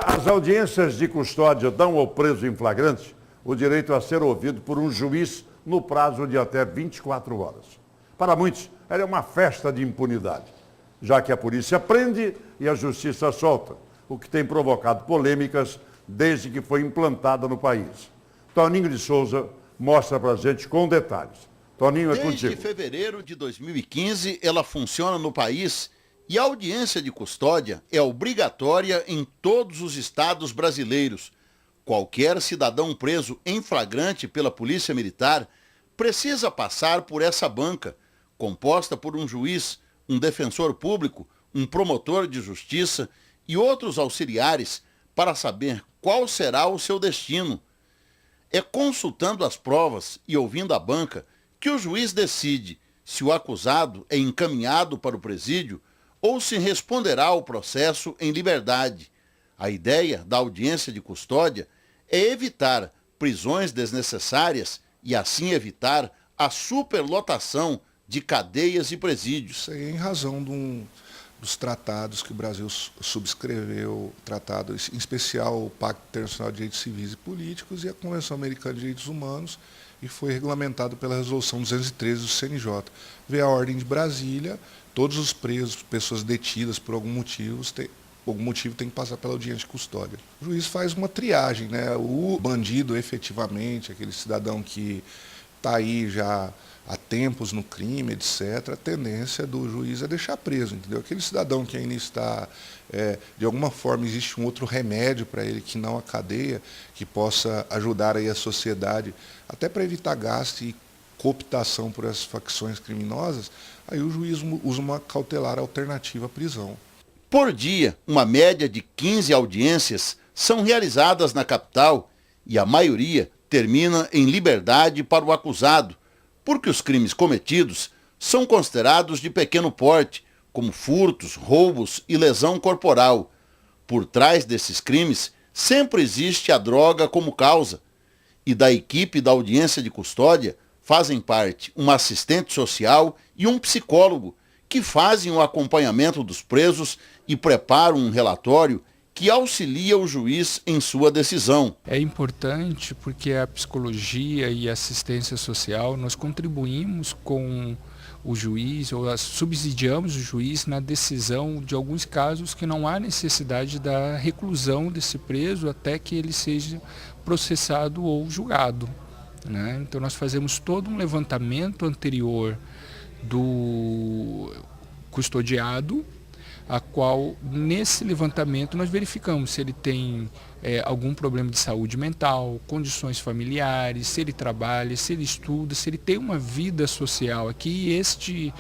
As audiências de custódia dão ao preso em flagrante o direito a ser ouvido por um juiz no prazo de até 24 horas. Para muitos, ela é uma festa de impunidade, já que a polícia prende e a justiça solta, o que tem provocado polêmicas desde que foi implantada no país. Toninho de Souza mostra para a gente com detalhes. Toninho, é contigo. Desde fevereiro de 2015, ela funciona no país e a audiência de custódia é obrigatória em todos os estados brasileiros. Qualquer cidadão preso em flagrante pela Polícia Militar precisa passar por essa banca, composta por um juiz, um defensor público, um promotor de justiça e outros auxiliares, para saber qual será o seu destino. É consultando as provas e ouvindo a banca que o juiz decide se o acusado é encaminhado para o presídio ou se responderá ao processo em liberdade. A ideia da audiência de custódia é evitar prisões desnecessárias e assim evitar a superlotação de cadeias e presídios. Isso aí é em razão dos tratados que o Brasil subscreveu, tratado, em especial o Pacto Internacional de Direitos Civis e Políticos e a Convenção Americana de Direitos Humanos, e foi regulamentado pela Resolução 213 do CNJ. Vê a ordem de Brasília, todos os presos, pessoas detidas por algum motivo tem que passar pela audiência de custódia. O juiz faz uma triagem, né? O bandido efetivamente, aquele cidadão que está aí já há tempos no crime, etc., a tendência do juiz é deixar preso, entendeu? Aquele cidadão que ainda está, de alguma forma, existe um outro remédio para ele, que não a cadeia, que possa ajudar aí a sociedade, até para evitar gasto e cooptação por essas facções criminosas, aí o juiz usa uma cautelar alternativa à prisão. Por dia, uma média de 15 audiências são realizadas na capital e a maioria termina em liberdade para o acusado, porque os crimes cometidos são considerados de pequeno porte, como furtos, roubos e lesão corporal. Por trás desses crimes, sempre existe a droga como causa. E da equipe da audiência de custódia fazem parte uma assistente social e um psicólogo, que fazem o acompanhamento dos presos e preparam um relatório que auxilia o juiz em sua decisão. É importante porque a psicologia e a assistência social, nós contribuímos com o juiz, ou subsidiamos o juiz na decisão de alguns casos que não há necessidade da reclusão desse preso até que ele seja processado ou julgado, né? Então nós fazemos todo um levantamento anterior do custodiado, a qual, nesse levantamento, nós verificamos se ele tem algum problema de saúde mental, condições familiares, se ele trabalha, se ele estuda, se ele tem uma vida social aqui. E este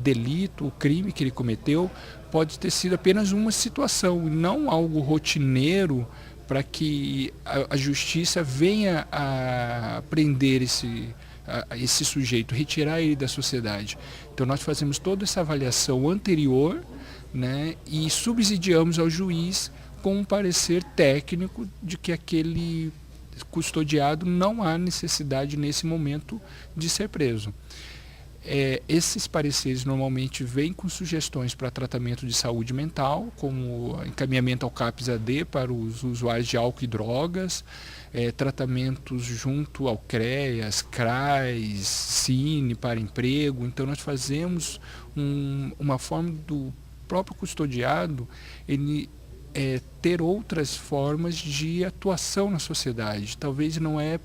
delito, o crime que ele cometeu, pode ter sido apenas uma situação, e não algo rotineiro para que a justiça venha a prender esse sujeito, retirar ele da sociedade. Então nós fazemos toda essa avaliação anterior, né, e subsidiamos ao juiz com um parecer técnico de que aquele custodiado não há necessidade nesse momento de ser preso. Esses pareceres normalmente vêm com sugestões para tratamento de saúde mental, como encaminhamento ao CAPS-AD para os usuários de álcool e drogas, tratamentos junto ao CREAS, CRAS, Cine para emprego. Então nós fazemos uma forma do próprio custodiado ele ter outras formas de atuação na sociedade. Talvez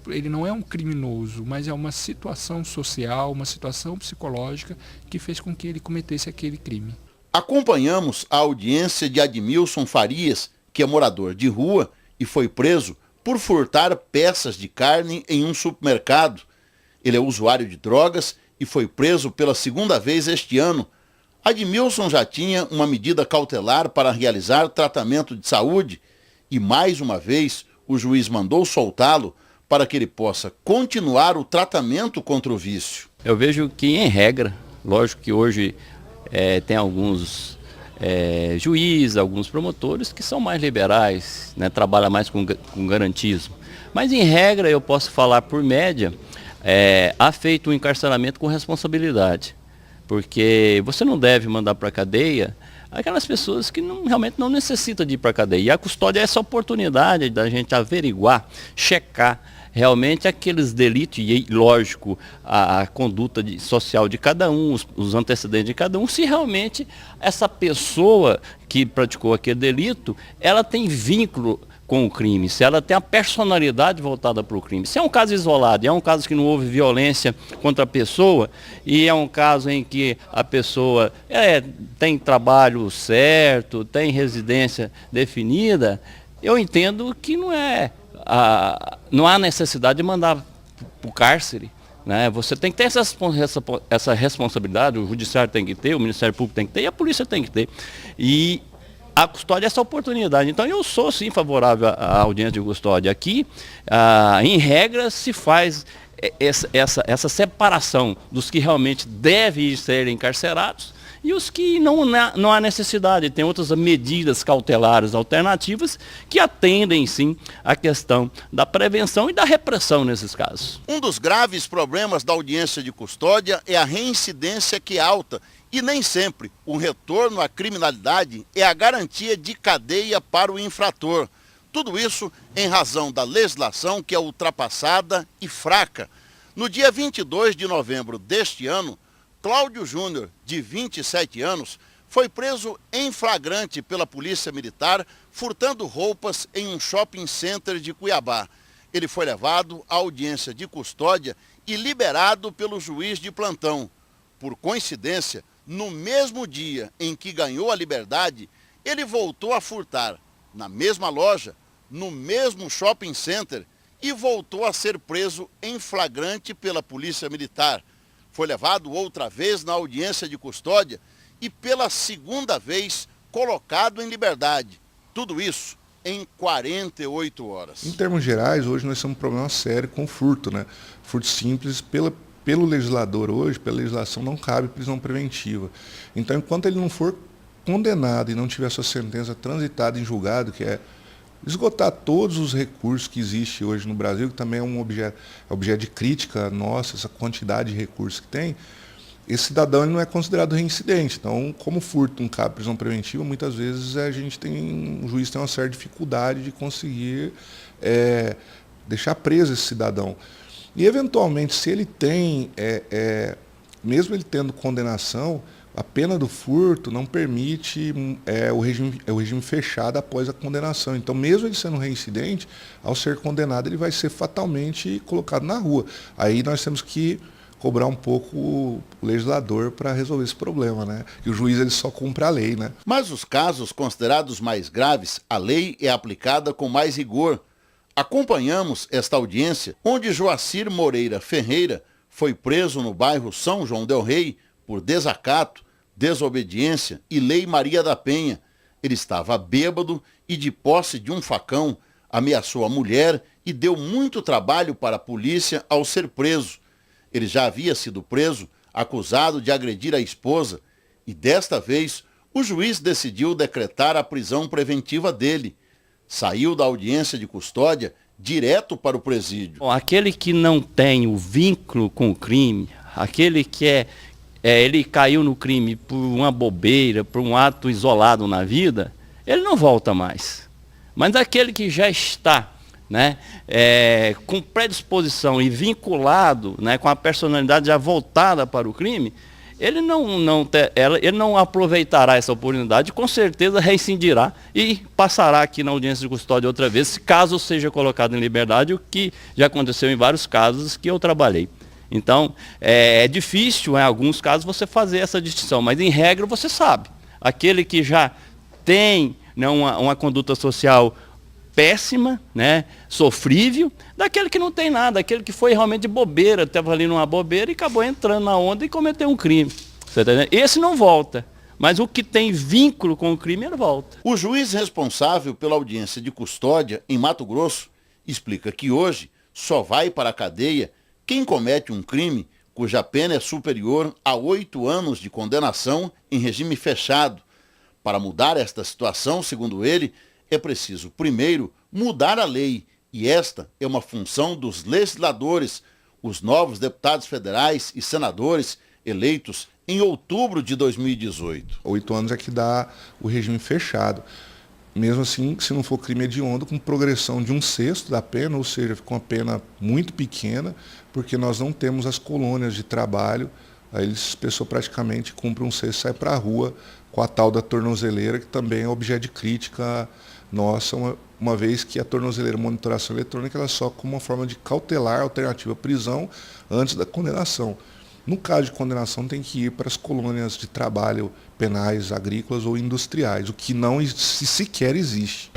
ele não é um criminoso, mas é uma situação social, uma situação psicológica que fez com que ele cometesse aquele crime. Acompanhamos a audiência de Admilson Farias, que é morador de rua e foi preso por furtar peças de carne em um supermercado. Ele é usuário de drogas e foi preso pela segunda vez este ano. Admilson já tinha uma medida cautelar para realizar tratamento de saúde e, mais uma vez, o juiz mandou soltá-lo para que ele possa continuar o tratamento contra o vício. Eu vejo que, em regra, lógico que hoje tem alguns juízes, alguns promotores que são mais liberais, né, trabalham mais com garantismo. Mas, em regra, eu posso falar por média, há feito um encarceramento com responsabilidade. Porque você não deve mandar para a cadeia aquelas pessoas que realmente não necessitam de ir para a cadeia. E a custódia é essa oportunidade da gente averiguar, checar realmente aqueles delitos, e lógico, a conduta social de cada um, os antecedentes de cada um, se realmente essa pessoa que praticou aquele delito, ela tem vínculo com o crime, se ela tem a personalidade voltada para o crime. Se é um caso isolado, é um caso que não houve violência contra a pessoa, e é um caso em que a pessoa tem trabalho certo, tem residência definida, eu entendo que não há necessidade de mandar para o cárcere. Né? Você tem que ter essa responsabilidade, o judiciário tem que ter, o Ministério Público tem que ter e a polícia tem que ter. E a custódia é essa oportunidade. Então eu sou sim favorável à audiência de custódia. Aqui, em regra, se faz essa separação dos que realmente devem ser encarcerados e os que não há necessidade. Tem outras medidas cautelares alternativas que atendem, sim, à questão da prevenção e da repressão nesses casos. Um dos graves problemas da audiência de custódia é a reincidência, que é alta, e nem sempre o retorno à criminalidade é a garantia de cadeia para o infrator. Tudo isso em razão da legislação que é ultrapassada e fraca. No dia 22 de novembro deste ano, Cláudio Júnior, de 27 anos, foi preso em flagrante pela Polícia Militar, furtando roupas em um shopping center de Cuiabá. Ele foi levado à audiência de custódia e liberado pelo juiz de plantão. Por coincidência, no mesmo dia em que ganhou a liberdade, ele voltou a furtar na mesma loja, no mesmo shopping center, e voltou a ser preso em flagrante pela Polícia Militar. Foi levado outra vez na audiência de custódia e pela segunda vez colocado em liberdade. Tudo isso em 48 horas. Em termos gerais, hoje nós temos um problema sério com furto, né? Furto simples, pelo legislador hoje, pela legislação, não cabe prisão preventiva. Então, enquanto ele não for condenado e não tiver sua sentença transitada em julgado, que é esgotar todos os recursos que existem hoje no Brasil, que também é um objeto de crítica nossa, essa quantidade de recursos que tem, esse cidadão ele não é considerado reincidente. Então, como furto não cabe prisão preventiva, muitas vezes o juiz tem uma certa dificuldade de conseguir deixar preso esse cidadão. E, eventualmente, se ele tem, mesmo ele tendo condenação, a pena do furto não permite o regime fechado após a condenação. Então, mesmo ele sendo reincidente, ao ser condenado, ele vai ser fatalmente colocado na rua. Aí nós temos que cobrar um pouco o legislador para resolver esse problema, né? Que o juiz ele só cumpre a lei, né? Mas os casos considerados mais graves, a lei é aplicada com mais rigor. Acompanhamos esta audiência, onde Joacir Moreira Ferreira foi preso no bairro São João del Rei por desacato, desobediência e Lei Maria da Penha. Ele estava bêbado e de posse de um facão, ameaçou a mulher e deu muito trabalho para a polícia ao ser preso. Ele já havia sido preso, acusado de agredir a esposa, e desta vez o juiz decidiu decretar a prisão preventiva dele. Saiu da audiência de custódia direto para o presídio. Bom, aquele que não tem o vínculo com o crime, aquele que ele caiu no crime por uma bobeira, por um ato isolado na vida, ele não volta mais. Mas aquele que já está, né, com predisposição e vinculado, né, com a personalidade já voltada para o crime, ele não aproveitará essa oportunidade, com certeza reincidirá e passará aqui na audiência de custódia outra vez, caso seja colocado em liberdade, o que já aconteceu em vários casos que eu trabalhei. Então, é difícil, em alguns casos, você fazer essa distinção, mas em regra você sabe. Aquele que já tem, né, uma conduta social péssima, né, sofrível, daquele que não tem nada, aquele que foi realmente de bobeira, estava ali numa bobeira e acabou entrando na onda e cometeu um crime. Você tá entendendo? Esse não volta, mas o que tem vínculo com o crime, ele volta. O juiz responsável pela audiência de custódia em Mato Grosso explica que hoje só vai para a cadeia quem comete um crime cuja pena é superior a 8 anos de condenação em regime fechado. Para mudar esta situação, segundo ele, é preciso, primeiro, mudar a lei, e esta é uma função dos legisladores. Os novos deputados federais e senadores eleitos em outubro de 2018. 8 anos é que dá o regime fechado. Mesmo assim, se não for crime hediondo, com progressão de 1/6 da pena, ou seja, fica uma pena muito pequena, porque nós não temos as colônias de trabalho, aí a pessoa praticamente cumpre 1/6 e sai para a rua com a tal da tornozeleira, que também é objeto de crítica nossa, uma vez que a tornozeleira monitoração eletrônica ela é só como uma forma de cautelar alternativa à prisão antes da condenação. No caso de condenação, tem que ir para as colônias de trabalho penais, agrícolas ou industriais, o que não sequer existe.